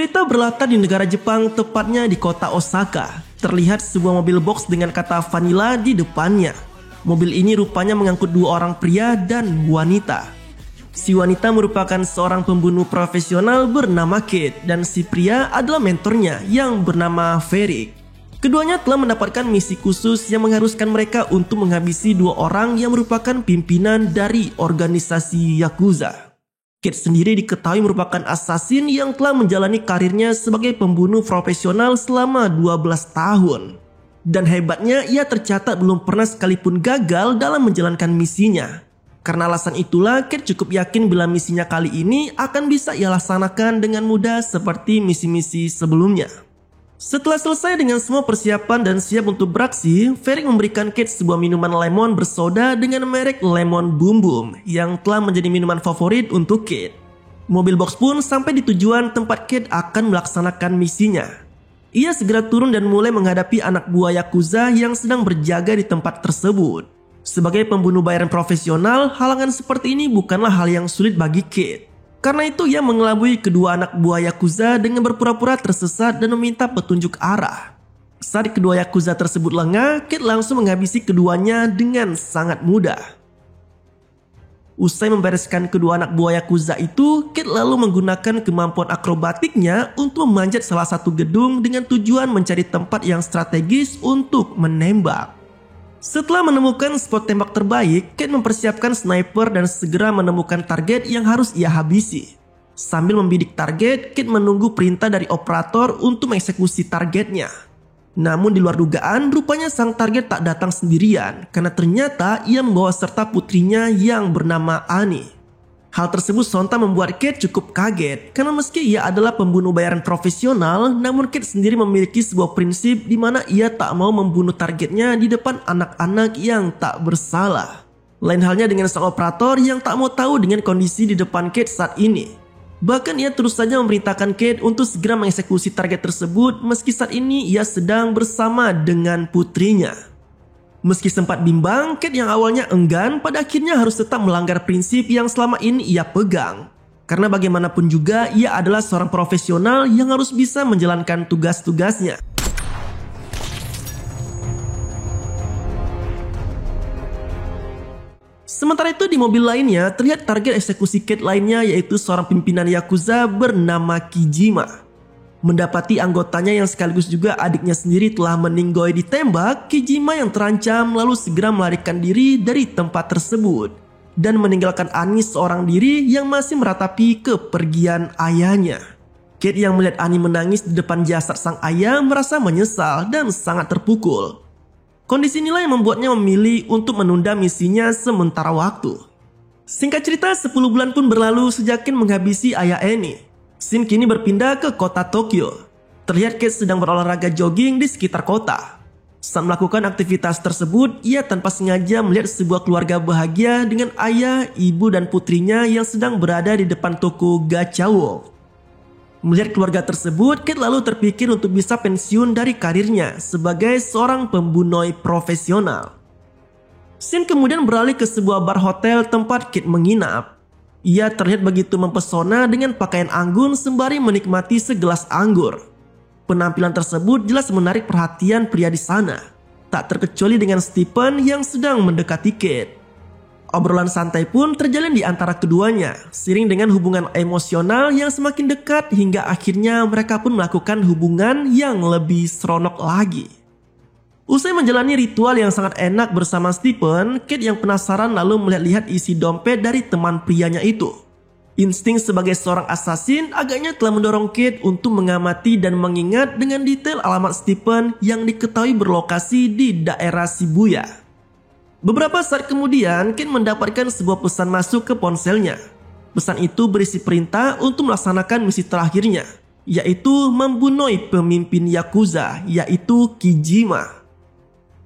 Cerita berlatar di negara Jepang, tepatnya di kota Osaka. Terlihat sebuah mobil box dengan kata vanilla di depannya. Mobil ini rupanya mengangkut dua orang pria dan wanita. Si wanita merupakan seorang pembunuh profesional bernama Kate dan si pria adalah mentornya yang bernama Ferik. Keduanya telah mendapatkan misi khusus yang mengharuskan mereka untuk menghabisi dua orang yang merupakan pimpinan dari organisasi Yakuza. Kate sendiri diketahui merupakan assassin yang telah menjalani karirnya sebagai pembunuh profesional selama 12 tahun. Dan hebatnya ia tercatat belum pernah sekalipun gagal dalam menjalankan misinya. Karena alasan itulah Kate cukup yakin bila misinya kali ini akan bisa ia laksanakan dengan mudah seperti misi-misi sebelumnya. Setelah selesai dengan semua persiapan dan siap untuk beraksi, Ferik memberikan Kate sebuah minuman lemon bersoda dengan merek Lemon Boom Boom yang telah menjadi minuman favorit untuk Kate. Mobil box pun sampai di tujuan tempat Kate akan melaksanakan misinya. Ia segera turun dan mulai menghadapi anak buah Yakuza yang sedang berjaga di tempat tersebut. Sebagai pembunuh bayaran profesional, halangan seperti ini bukanlah hal yang sulit bagi Kate. Karena itu ia mengelabui kedua anak buah Yakuza dengan berpura-pura tersesat dan meminta petunjuk arah. Saat kedua Yakuza tersebut lengah, Kate langsung menghabisi keduanya dengan sangat mudah. Usai membereskan kedua anak buah Yakuza itu, Kate lalu menggunakan kemampuan akrobatiknya untuk memanjat salah satu gedung dengan tujuan mencari tempat yang strategis untuk menembak. Setelah menemukan spot tembak terbaik, Kate mempersiapkan sniper dan segera menemukan target yang harus ia habisi. Sambil membidik target, Kate menunggu perintah dari operator untuk mengeksekusi targetnya. Namun di luar dugaan, rupanya sang target tak datang sendirian karena ternyata ia membawa serta putrinya yang bernama Annie. Hal tersebut sontak membuat Kate cukup kaget karena meski ia adalah pembunuh bayaran profesional, namun Kate sendiri memiliki sebuah prinsip di mana ia tak mau membunuh targetnya di depan anak-anak yang tak bersalah. Lain halnya dengan sang operator yang tak mau tahu dengan kondisi di depan Kate saat ini. Bahkan ia terus saja memerintahkan Kate untuk segera mengeksekusi target tersebut meski saat ini ia sedang bersama dengan putrinya. Meski sempat bimbang, Kate yang awalnya enggan pada akhirnya harus tetap melanggar prinsip yang selama ini ia pegang. Karena bagaimanapun juga ia adalah seorang profesional yang harus bisa menjalankan tugas-tugasnya. Sementara itu di mobil lainnya terlihat target eksekusi Kate lainnya yaitu seorang pimpinan Yakuza bernama Kijima. Mendapati anggotanya yang sekaligus juga adiknya sendiri telah meninggoy ditembak, Kijima yang terancam lalu segera melarikan diri dari tempat tersebut dan meninggalkan Annie seorang diri yang masih meratapi kepergian ayahnya. Kate yang melihat Annie menangis di depan jasad sang ayah merasa menyesal dan sangat terpukul. Kondisi inilah yang membuatnya memilih untuk menunda misinya sementara waktu. Singkat cerita, 10 bulan pun berlalu sejak Ken menghabisi ayah Annie. Scene kini berpindah ke kota Tokyo. Terlihat Kate sedang berolahraga jogging di sekitar kota. Saat melakukan aktivitas tersebut, ia tanpa sengaja melihat sebuah keluarga bahagia dengan ayah, ibu, dan putrinya yang sedang berada di depan toko Gachawo. Melihat keluarga tersebut, Kate lalu terpikir untuk bisa pensiun dari karirnya sebagai seorang pembunuh profesional. Scene kemudian beralih ke sebuah bar hotel tempat Kate menginap. Ia terlihat begitu mempesona dengan pakaian anggun sembari menikmati segelas anggur. Penampilan tersebut jelas menarik perhatian pria di sana, tak terkecuali dengan Stephen yang sedang mendekati Kate. Obrolan santai pun terjalin di antara keduanya, seiring dengan hubungan emosional yang semakin dekat hingga akhirnya mereka pun melakukan hubungan yang lebih seronok lagi. Usai menjalani ritual yang sangat enak bersama Stephen, Kate yang penasaran lalu melihat-lihat isi dompet dari teman prianya itu. Insting sebagai seorang assassin agaknya telah mendorong Kate untuk mengamati dan mengingat dengan detail alamat Stephen yang diketahui berlokasi di daerah Shibuya. Beberapa saat kemudian, Kate mendapatkan sebuah pesan masuk ke ponselnya. Pesan itu berisi perintah untuk melaksanakan misi terakhirnya, yaitu membunuh pemimpin Yakuza, yaitu Kijima.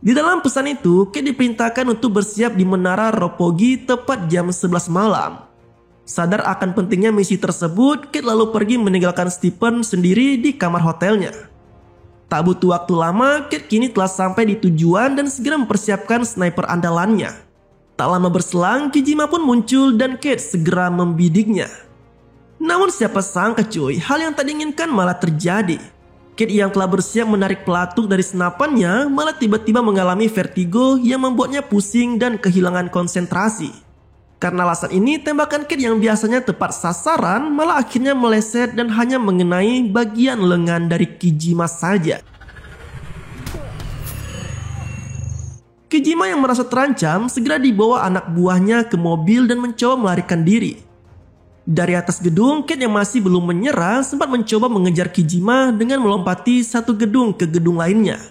Di dalam pesan itu, Kate diperintahkan untuk bersiap di menara Roppongi tepat jam 11 malam. Sadar akan pentingnya misi tersebut, Kate lalu pergi meninggalkan Stephen sendiri di kamar hotelnya. Tak butuh waktu lama, Kate kini telah sampai di tujuan dan segera mempersiapkan sniper andalannya. Tak lama berselang, Kijima pun muncul dan Kate segera membidiknya. Namun siapa sangka cuy, hal yang tak diinginkan malah terjadi. Kate yang telah bersiap menarik pelatuk dari senapannya malah tiba-tiba mengalami vertigo yang membuatnya pusing dan kehilangan konsentrasi. Karena alasan ini, tembakan Kate yang biasanya tepat sasaran malah akhirnya meleset dan hanya mengenai bagian lengan dari Kijima saja. Kijima yang merasa terancam segera dibawa anak buahnya ke mobil dan mencoba melarikan diri. Dari atas gedung, Kate yang masih belum menyerah sempat mencoba mengejar Kijima dengan melompati satu gedung ke gedung lainnya.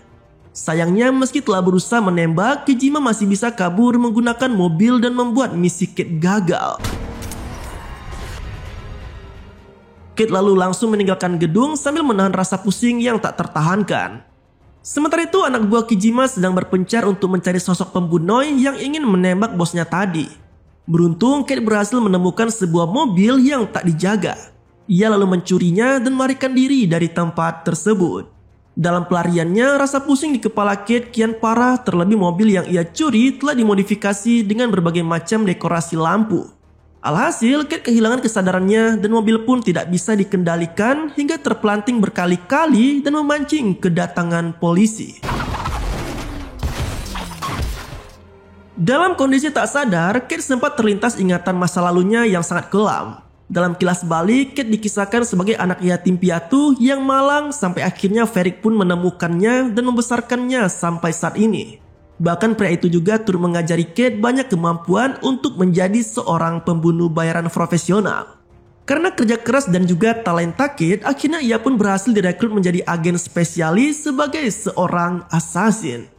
Sayangnya meski telah berusaha menembak, Kijima masih bisa kabur menggunakan mobil dan membuat misi Kate gagal. Kate lalu langsung meninggalkan gedung sambil menahan rasa pusing yang tak tertahankan. Sementara itu anak buah Kijima sedang berpencar untuk mencari sosok pembunuh yang ingin menembak bosnya tadi. Beruntung Kate berhasil menemukan sebuah mobil yang tak dijaga. Ia lalu mencurinya dan melarikan diri dari tempat tersebut. Dalam pelariannya, rasa pusing di kepala Kate kian parah, terlebih mobil yang ia curi telah dimodifikasi dengan berbagai macam dekorasi lampu. Alhasil, Kate kehilangan kesadarannya dan mobil pun tidak bisa dikendalikan hingga terpelanting berkali-kali dan memancing kedatangan polisi. Dalam kondisi tak sadar, Kate sempat terlintas ingatan masa lalunya yang sangat kelam. Dalam kilas balik, Kate dikisahkan sebagai anak yatim piatu yang malang sampai akhirnya Varric pun menemukannya dan membesarkannya sampai saat ini. Bahkan pria itu juga turut mengajari Kate banyak kemampuan untuk menjadi seorang pembunuh bayaran profesional. Karena kerja keras dan juga talenta Kate, akhirnya ia pun berhasil direkrut menjadi agen spesialis sebagai seorang assassin.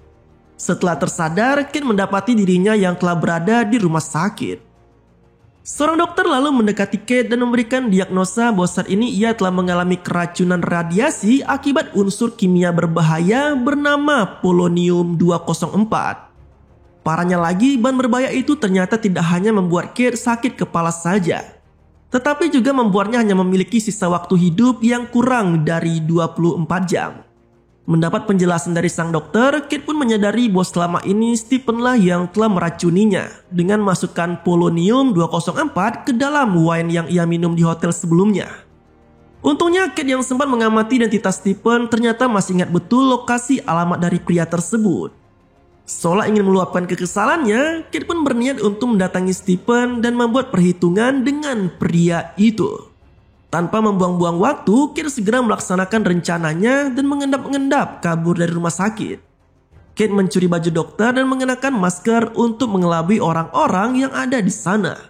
Setelah tersadar, Kate mendapati dirinya yang telah berada di rumah sakit. Seorang dokter lalu mendekati Kate dan memberikan diagnosa bahwa saat ini ia telah mengalami keracunan radiasi akibat unsur kimia berbahaya bernama polonium-204. Parahnya lagi, bahan berbahaya itu ternyata tidak hanya membuat Kate sakit kepala saja, tetapi juga membuatnya hanya memiliki sisa waktu hidup yang kurang dari 24 jam. Mendapat penjelasan dari sang dokter, Kate pun menyadari bahwa selama ini Stephen lah yang telah meracuninya dengan masukkan polonium-204 ke dalam wine yang ia minum di hotel sebelumnya. Untungnya Kate yang sempat mengamati identitas Stephen ternyata masih ingat betul lokasi alamat dari pria tersebut. Seolah ingin meluapkan kekesalannya, Kate pun berniat untuk mendatangi Stephen dan membuat perhitungan dengan pria itu. Tanpa membuang-buang waktu, Kate segera melaksanakan rencananya dan mengendap-endap kabur dari rumah sakit. Kate mencuri baju dokter dan mengenakan masker untuk mengelabui orang-orang yang ada di sana.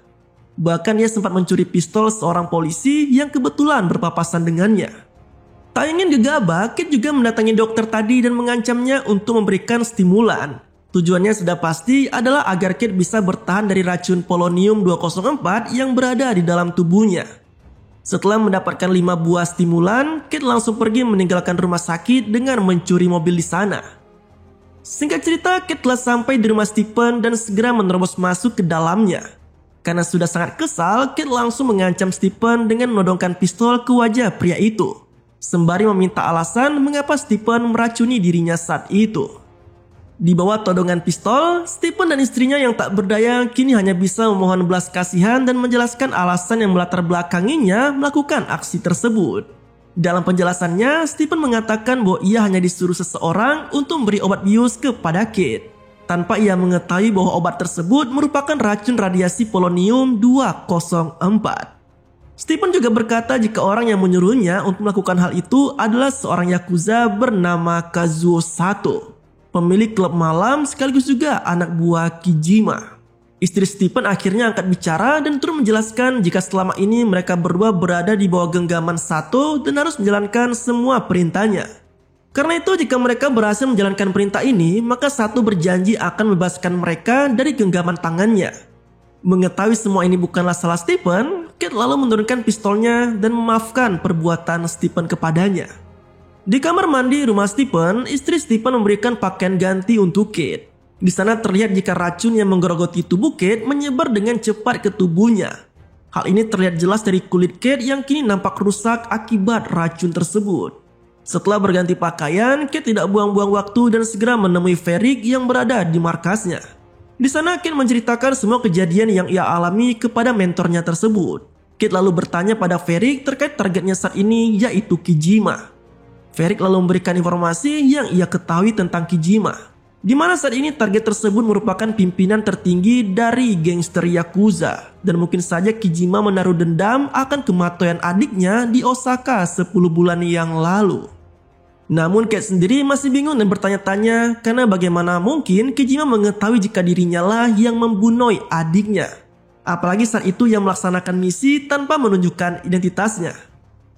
Bahkan ia sempat mencuri pistol seorang polisi yang kebetulan berpapasan dengannya. Tak ingin gegabah, Kate juga mendatangi dokter tadi dan mengancamnya untuk memberikan stimulan. Tujuannya sudah pasti adalah agar Kate bisa bertahan dari racun polonium-204 yang berada di dalam tubuhnya. Setelah mendapatkan 5 buah stimulan, Kate langsung pergi meninggalkan rumah sakit dengan mencuri mobil di sana. Singkat cerita, Kate telah sampai di rumah Stephen dan segera menerobos masuk ke dalamnya. Karena sudah sangat kesal, Kate langsung mengancam Stephen dengan menodongkan pistol ke wajah pria itu, sembari meminta alasan mengapa Stephen meracuni dirinya saat itu. Di bawah todongan pistol, Stephen dan istrinya yang tak berdaya kini hanya bisa memohon belas kasihan dan menjelaskan alasan yang melatar belakanginya melakukan aksi tersebut. Dalam penjelasannya, Stephen mengatakan bahwa ia hanya disuruh seseorang untuk memberi obat bius kepada Kate, tanpa ia mengetahui bahwa obat tersebut merupakan racun radiasi polonium-204. Stephen juga berkata jika orang yang menyuruhnya untuk melakukan hal itu adalah seorang Yakuza bernama Kazuo Sato, pemilik klub malam sekaligus juga anak buah Kijima. Istri Stephen akhirnya angkat bicara dan turut menjelaskan jika selama ini mereka berdua berada di bawah genggaman Sato dan harus menjalankan semua perintahnya. Karena itu jika mereka berhasil menjalankan perintah ini, maka Sato berjanji akan membebaskan mereka dari genggaman tangannya. Mengetahui semua ini bukanlah salah Stephen, Kate lalu menurunkan pistolnya dan memaafkan perbuatan Stephen kepadanya. Di kamar mandi rumah Stephen, istri Stephen memberikan pakaian ganti untuk Kate. Di sana terlihat jika racun yang menggerogoti tubuh Kate menyebar dengan cepat ke tubuhnya. Hal ini terlihat jelas dari kulit Kate yang kini nampak rusak akibat racun tersebut. Setelah berganti pakaian, Kate tidak buang-buang waktu dan segera menemui Varric yang berada di markasnya. Di sana Kate menceritakan semua kejadian yang ia alami kepada mentornya tersebut. Kate lalu bertanya pada Varric terkait targetnya saat ini, yaitu Kijima. Varric lalu memberikan informasi yang ia ketahui tentang Kijima, di mana saat ini target tersebut merupakan pimpinan tertinggi dari gangster Yakuza, dan mungkin saja Kijima menaruh dendam akan kematian adiknya di Osaka 10 bulan yang lalu. Namun Kate sendiri masih bingung dan bertanya-tanya karena bagaimana mungkin Kijima mengetahui jika dirinya lah yang membunuh adiknya. Apalagi saat itu yang melaksanakan misi tanpa menunjukkan identitasnya.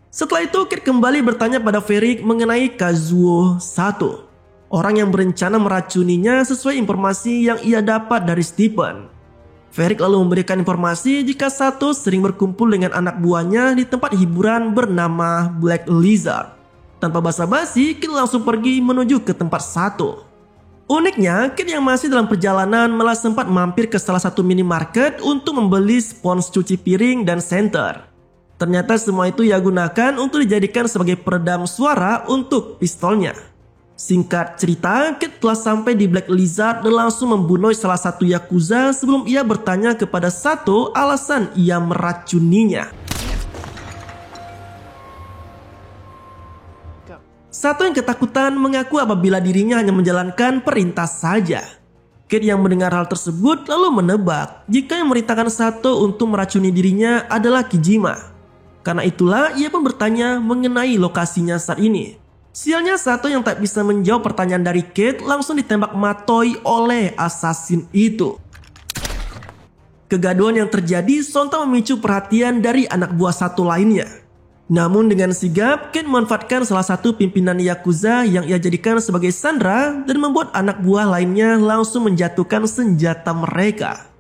Setelah itu Kate kembali bertanya pada Varric mengenai Kazuo Sato, orang yang berencana meracuninya sesuai informasi yang ia dapat dari Stephen. Varric lalu memberikan informasi jika Sato sering berkumpul dengan anak buahnya di tempat hiburan bernama Black Lizard. Tanpa basa-basi, Kate langsung pergi menuju ke tempat Sato. Uniknya, Kate yang masih dalam perjalanan malah sempat mampir ke salah satu minimarket untuk membeli spons cuci piring dan senter. Ternyata semua itu ia gunakan untuk dijadikan sebagai peredam suara untuk pistolnya. Singkat cerita, Kate telah sampai di Black Lizard dan langsung membunuh salah satu Yakuza sebelum ia bertanya kepada Sato alasan ia meracuninya. Sato yang ketakutan mengaku apabila dirinya hanya menjalankan perintah saja. Kate yang mendengar hal tersebut lalu menebak jika yang memerintahkan Sato untuk meracuni dirinya adalah Kijima. Karena itulah ia pun bertanya mengenai lokasinya saat ini. Sialnya Sato yang tak bisa menjawab pertanyaan dari Kate langsung ditembak matoi oleh assassin itu. Kegaduhan yang terjadi sontak memicu perhatian dari anak buah Sato lainnya. Namun dengan sigap, Kate memanfaatkan salah satu pimpinan Yakuza yang ia jadikan sebagai sandera dan membuat anak buah lainnya langsung menjatuhkan senjata mereka.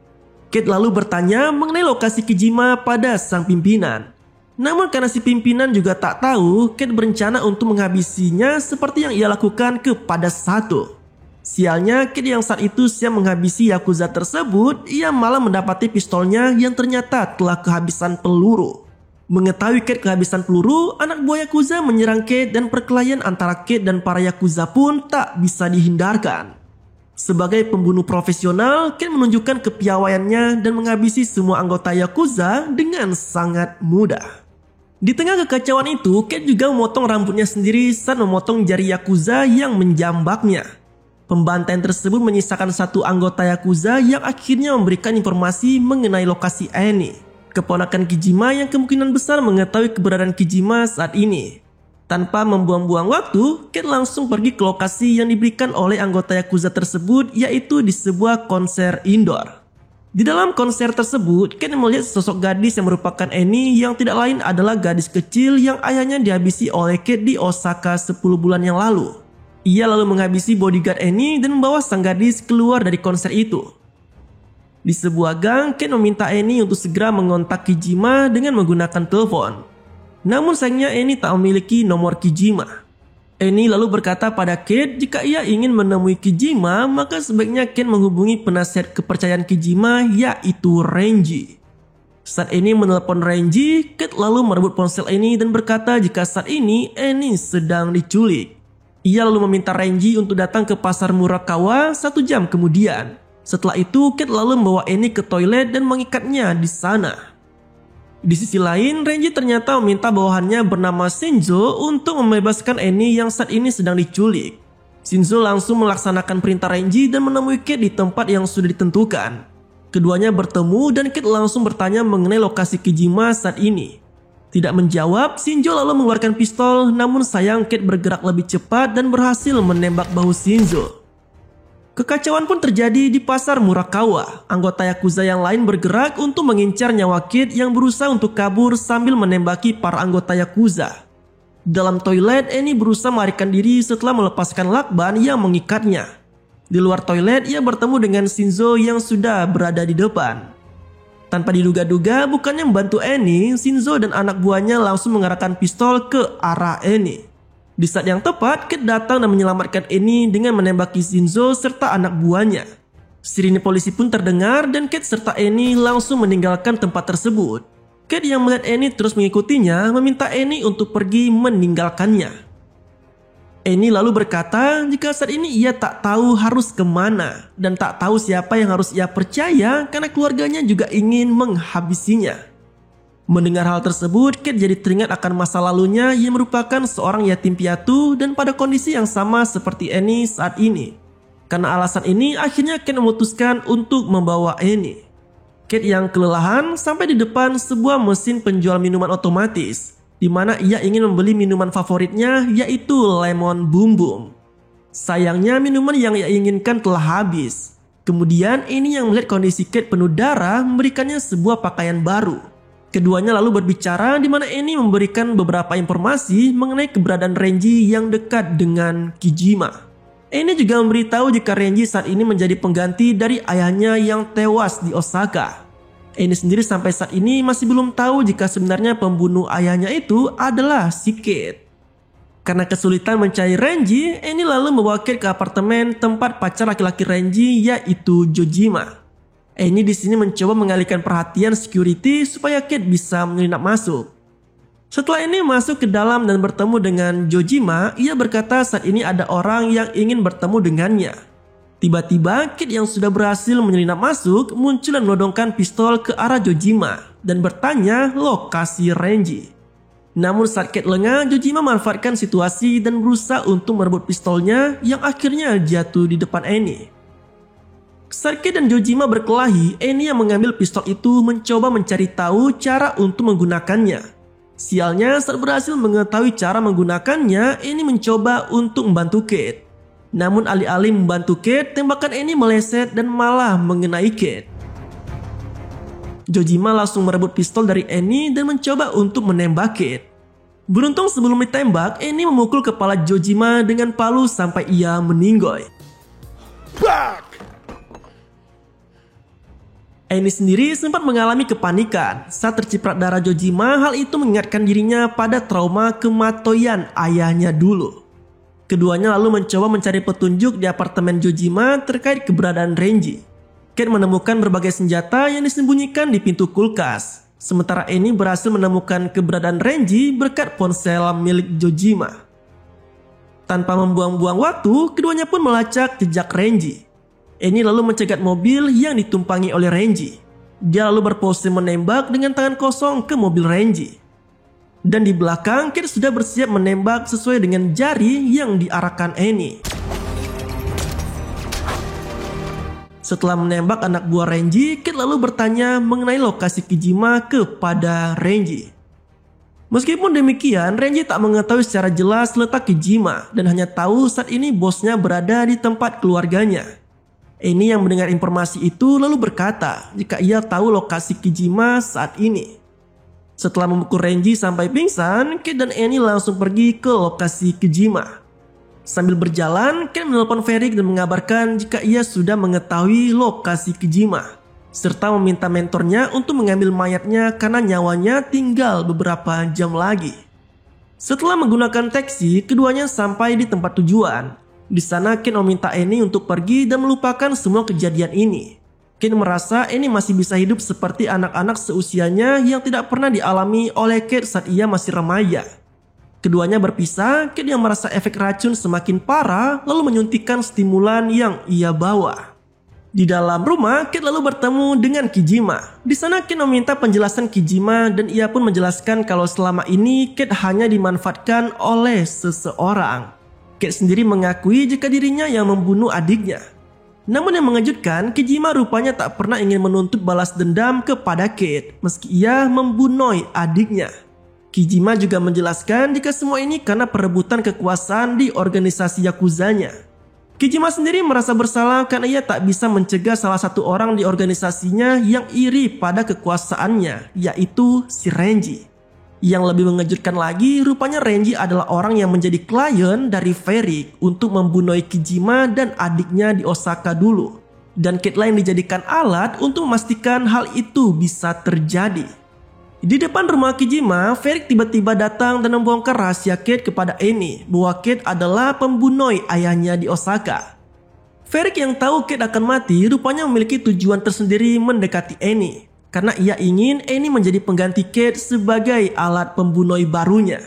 Kate lalu bertanya mengenai lokasi Kijima pada sang pimpinan. Namun karena si pimpinan juga tak tahu, Kate berencana untuk menghabisinya seperti yang ia lakukan kepada Sato. Sialnya, Kate yang saat itu siap menghabisi Yakuza tersebut, ia malah mendapati pistolnya yang ternyata telah kehabisan peluru. Mengetahui Kate kehabisan peluru, anak buah Yakuza menyerang Kate dan perkelahian antara Kate dan para Yakuza pun tak bisa dihindarkan. Sebagai pembunuh profesional, Kate menunjukkan kepiawaiannya dan menghabisi semua anggota Yakuza dengan sangat mudah. Di tengah kekacauan itu, Kate juga memotong rambutnya sendiri saat memotong jari Yakuza yang menjambaknya. Pembantaian tersebut menyisakan satu anggota Yakuza yang akhirnya memberikan informasi mengenai lokasi Annie, keponakan Kijima yang kemungkinan besar mengetahui keberadaan Kijima saat ini. Tanpa membuang-buang waktu, Kate langsung pergi ke lokasi yang diberikan oleh anggota Yakuza tersebut, yaitu di sebuah konser indoor. Di dalam konser tersebut, Kate melihat sosok gadis yang merupakan Annie yang tidak lain adalah gadis kecil yang ayahnya dihabisi oleh Kate di Osaka 10 bulan yang lalu. Ia lalu menghabisi bodyguard Annie dan membawa sang gadis keluar dari konser itu. Di sebuah gang, Kate meminta Annie untuk segera mengontak Kijima dengan menggunakan telepon. Namun sayangnya Annie tak memiliki nomor Kijima. Annie lalu berkata pada Kate jika ia ingin menemui Kijima, maka sebaiknya Kate menghubungi penasihat kepercayaan Kijima, yaitu Renji. Saat Annie menelpon Renji, Kate lalu merebut ponsel Annie dan berkata jika saat ini Annie sedang diculik. Ia lalu meminta Renji untuk datang ke pasar Murakawa 1 jam kemudian. Setelah itu, Kate lalu membawa Annie ke toilet dan mengikatnya di sana. Di sisi lain, Renji ternyata meminta bawahannya bernama Shinzo untuk membebaskan Annie yang saat ini sedang diculik. Shinzo langsung melaksanakan perintah Renji dan menemui Kate di tempat yang sudah ditentukan. Keduanya bertemu dan Kate langsung bertanya mengenai lokasi Kijima saat ini. Tidak menjawab, Shinzo lalu mengeluarkan pistol, namun sayang Kate bergerak lebih cepat dan berhasil menembak bahu Shinzo. Kekacauan pun terjadi di pasar Murakawa. Anggota Yakuza yang lain bergerak untuk mengincar nyawa Kate yang berusaha untuk kabur sambil menembaki para anggota Yakuza. Dalam toilet, Annie berusaha melarikan diri setelah melepaskan lakban yang mengikatnya. Di luar toilet, ia bertemu dengan Shinzo yang sudah berada di depan. Tanpa diduga-duga, bukannya membantu Annie, Shinzo dan anak buahnya langsung mengarahkan pistol ke arah Annie. Di saat yang tepat, Kate datang dan menyelamatkan Annie dengan menembaki Shinzo serta anak buahnya. Sirine polisi pun terdengar dan Kate serta Annie langsung meninggalkan tempat tersebut. Kate yang melihat Annie terus mengikutinya meminta Annie untuk pergi meninggalkannya. Annie lalu berkata jika saat ini ia tak tahu harus kemana dan tak tahu siapa yang harus ia percaya karena keluarganya juga ingin menghabisinya. Mendengar hal tersebut, Kate jadi teringat akan masa lalunya yang merupakan seorang yatim piatu dan pada kondisi yang sama seperti Annie saat ini. Karena alasan ini, akhirnya Kate memutuskan untuk membawa Annie. Kate yang kelelahan sampai di depan sebuah mesin penjual minuman otomatis, di mana ia ingin membeli minuman favoritnya, yaitu Lemon Boom Boom. Sayangnya minuman yang ia inginkan telah habis. Kemudian Annie yang melihat kondisi Kate penuh darah memberikannya sebuah pakaian baru. Keduanya lalu berbicara di mana Annie memberikan beberapa informasi mengenai keberadaan Renji yang dekat dengan Kijima. Annie juga memberitahu jika Renji saat ini menjadi pengganti dari ayahnya yang tewas di Osaka. Annie sendiri sampai saat ini masih belum tahu jika sebenarnya pembunuh ayahnya itu adalah si Kate. Karena kesulitan mencari Renji, Annie lalu membawa Kate ke apartemen tempat pacar laki-laki Renji yaitu Jojima. Annie di sini mencoba mengalihkan perhatian security supaya Kate bisa menyelinap masuk. Setelah Annie masuk ke dalam dan bertemu dengan Jojima, ia berkata saat ini ada orang yang ingin bertemu dengannya. Tiba-tiba Kate yang sudah berhasil menyelinap masuk muncul dan menodongkan pistol ke arah Jojima dan bertanya lokasi Renji. Namun saat Kate lengah, Jojima memanfaatkan situasi dan berusaha untuk merebut pistolnya yang akhirnya jatuh di depan Annie. Saat Kate dan Jojima berkelahi, Annie yang mengambil pistol itu mencoba mencari tahu cara untuk menggunakannya. Sialnya, saat berhasil mengetahui cara menggunakannya, Annie mencoba untuk membantu Kate. Namun alih-alih membantu Kate, tembakan Annie meleset dan malah mengenai Kate. Jojima langsung merebut pistol dari Annie dan mencoba untuk menembak Kate. Beruntung sebelum ditembak, Annie memukul kepala Jojima dengan palu sampai ia meninggoy. Annie sendiri sempat mengalami kepanikan saat terciprat darah Jojima. Hal itu mengingatkan dirinya pada trauma kematian ayahnya dulu. Keduanya lalu mencoba mencari petunjuk di apartemen Jojima terkait keberadaan Renji. Kate menemukan berbagai senjata yang disembunyikan di pintu kulkas. Sementara Annie berhasil menemukan keberadaan Renji berkat ponsel milik Jojima. Tanpa membuang-buang waktu, keduanya pun melacak jejak Renji. Annie lalu mencegat mobil yang ditumpangi oleh Renji. Dia lalu berpose menembak dengan tangan kosong ke mobil Renji. Dan di belakang, Kate sudah bersiap menembak sesuai dengan jari yang diarahkan Annie. Setelah menembak anak buah Renji, Kate lalu bertanya mengenai lokasi Kijima kepada Renji. Meskipun demikian, Renji tak mengetahui secara jelas letak Kijima dan hanya tahu saat ini bosnya berada di tempat keluarganya. Annie yang mendengar informasi itu lalu berkata jika ia tahu lokasi Kijima saat ini. Setelah memukul Renji sampai pingsan, Kate dan Annie langsung pergi ke lokasi Kijima. Sambil berjalan, Kate menelpon Ferik dan mengabarkan jika ia sudah mengetahui lokasi Kijima, serta meminta mentornya untuk mengambil mayatnya karena nyawanya tinggal beberapa jam lagi. Setelah menggunakan taksi, keduanya sampai di tempat tujuan. Di sana Kate meminta Annie untuk pergi dan melupakan semua kejadian ini. Kate merasa Annie masih bisa hidup seperti anak-anak seusianya yang tidak pernah dialami oleh Kate saat ia masih remaja. Keduanya berpisah. Kate yang merasa efek racun semakin parah lalu menyuntikkan stimulan yang ia bawa. Di dalam rumah, Kate lalu bertemu dengan Kijima. Di sana Kate meminta penjelasan Kijima dan ia pun menjelaskan kalau selama ini Kate hanya dimanfaatkan oleh seseorang. Kate sendiri mengakui jika dirinya yang membunuh adiknya. Namun yang mengejutkan, Kijima rupanya tak pernah ingin menuntut balas dendam kepada Kate meski ia membunuh adiknya. Kijima juga menjelaskan jika semua ini karena perebutan kekuasaan di organisasi Yakuzanya. Kijima sendiri merasa bersalah karena ia tak bisa mencegah salah satu orang di organisasinya yang iri pada kekuasaannya, yaitu si Renji. Yang lebih mengejutkan lagi, rupanya Renji adalah orang yang menjadi klien dari Ferik untuk membunuh Kijima dan adiknya di Osaka dulu. Dan Kate lain dijadikan alat untuk memastikan hal itu bisa terjadi. Di depan rumah Kijima, Ferik tiba-tiba datang dan membongkar rahasia Kate kepada Annie bahwa Kate adalah pembunuh ayahnya di Osaka. Ferik yang tahu Kate akan mati rupanya memiliki tujuan tersendiri mendekati Annie. Karena ia ingin Annie menjadi pengganti Kate sebagai alat pembunuh barunya.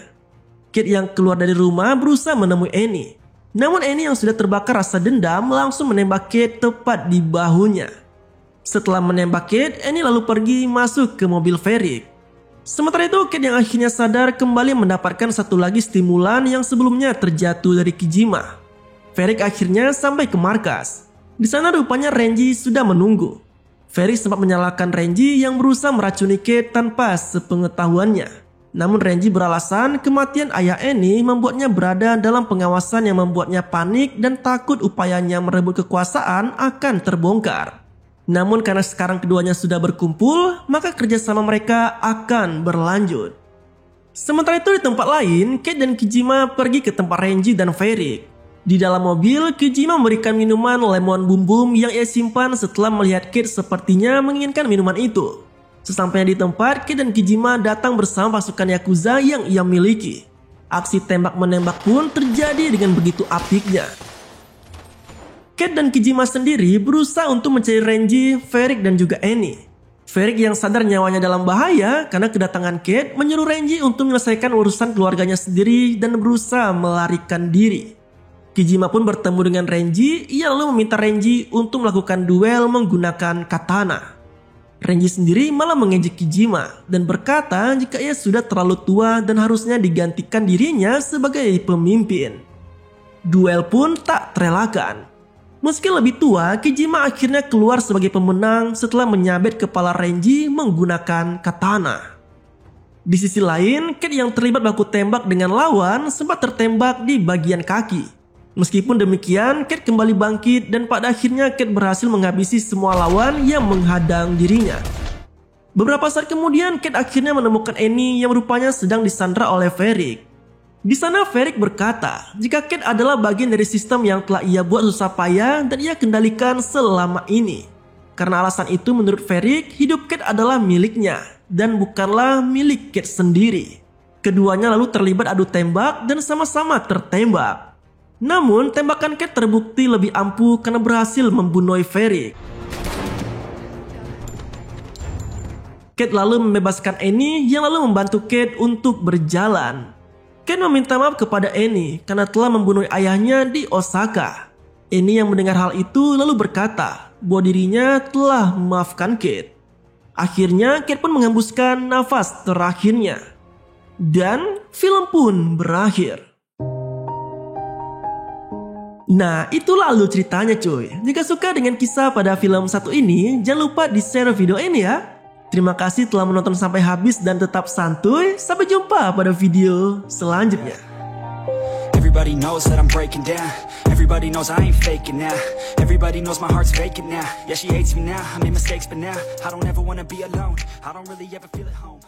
Kate yang keluar dari rumah berusaha menemui Annie. Namun Annie yang sudah terbakar rasa dendam langsung menembak Kate tepat di bahunya. Setelah menembak Kate, Annie lalu pergi masuk ke mobil Ferik. Sementara itu, Kate yang akhirnya sadar kembali mendapatkan satu lagi stimulan yang sebelumnya terjatuh dari Kijima. Varric akhirnya sampai ke markas. Di sana rupanya Renji sudah menunggu. Varric sempat menyalahkan Renji yang berusaha meracuni Kate tanpa sepengetahuannya. Namun Renji beralasan kematian ayah Annie membuatnya berada dalam pengawasan yang membuatnya panik dan takut upayanya merebut kekuasaan akan terbongkar. Namun karena sekarang keduanya sudah berkumpul, maka kerjasama mereka akan berlanjut. Sementara itu di tempat lain, Kate dan Kijima pergi ke tempat Renji dan Varric. Di dalam mobil, Kijima memberikan minuman lemon bum bum yang ia simpan setelah melihat Kate sepertinya menginginkan minuman itu. Sesampainya di tempat, Kate dan Kijima datang bersama pasukan Yakuza yang ia miliki. Aksi tembak-menembak pun terjadi dengan begitu apiknya. Kate dan Kijima sendiri berusaha untuk mencari Renji, Varric dan juga Annie. Varric yang sadar nyawanya dalam bahaya karena kedatangan Kate menyuruh Renji untuk menyelesaikan urusan keluarganya sendiri dan berusaha melarikan diri. Kijima pun bertemu dengan Renji, ia lalu meminta Renji untuk melakukan duel menggunakan katana. Renji sendiri malah mengejek Kijima dan berkata jika ia sudah terlalu tua dan harusnya digantikan dirinya sebagai pemimpin. Duel pun tak terelakkan. Meski lebih tua, Kijima akhirnya keluar sebagai pemenang setelah menyabet kepala Renji menggunakan katana. Di sisi lain, Kate yang terlibat baku tembak dengan lawan sempat tertembak di bagian kaki. Meskipun demikian, Kate kembali bangkit dan pada akhirnya Kate berhasil menghabisi semua lawan yang menghadang dirinya. Beberapa saat kemudian, Kate akhirnya menemukan Annie yang rupanya sedang disandra oleh Varric. Di sana Varric berkata jika Kate adalah bagian dari sistem yang telah ia buat susah payah dan ia kendalikan selama ini. Karena alasan itu menurut Varric, hidup Kate adalah miliknya dan bukanlah milik Kate sendiri. Keduanya lalu terlibat adu tembak dan sama-sama tertembak. Namun, tembakan Kate terbukti lebih ampuh karena berhasil membunuh Varric. Kate lalu membebaskan Annie yang lalu membantu Kate untuk berjalan. Kate meminta maaf kepada Annie karena telah membunuh ayahnya di Osaka. Annie yang mendengar hal itu lalu berkata bahwa dirinya telah memaafkan Kate. Akhirnya Kate pun menghembuskan nafas terakhirnya. Dan film pun berakhir. Nah, itulah alur ceritanya cuy. Jika suka dengan kisah pada film satu ini, jangan lupa di-share video ini ya. Terima kasih telah menonton sampai habis dan tetap santuy. Sampai jumpa pada video selanjutnya. Everybody knows that I'm breaking down. Everybody knows I ain't faking now. Everybody knows my heart's vacant now. Yeah, she hates me now. I made mistakes, but now I don't ever wanna be alone. I don't really ever feel at home.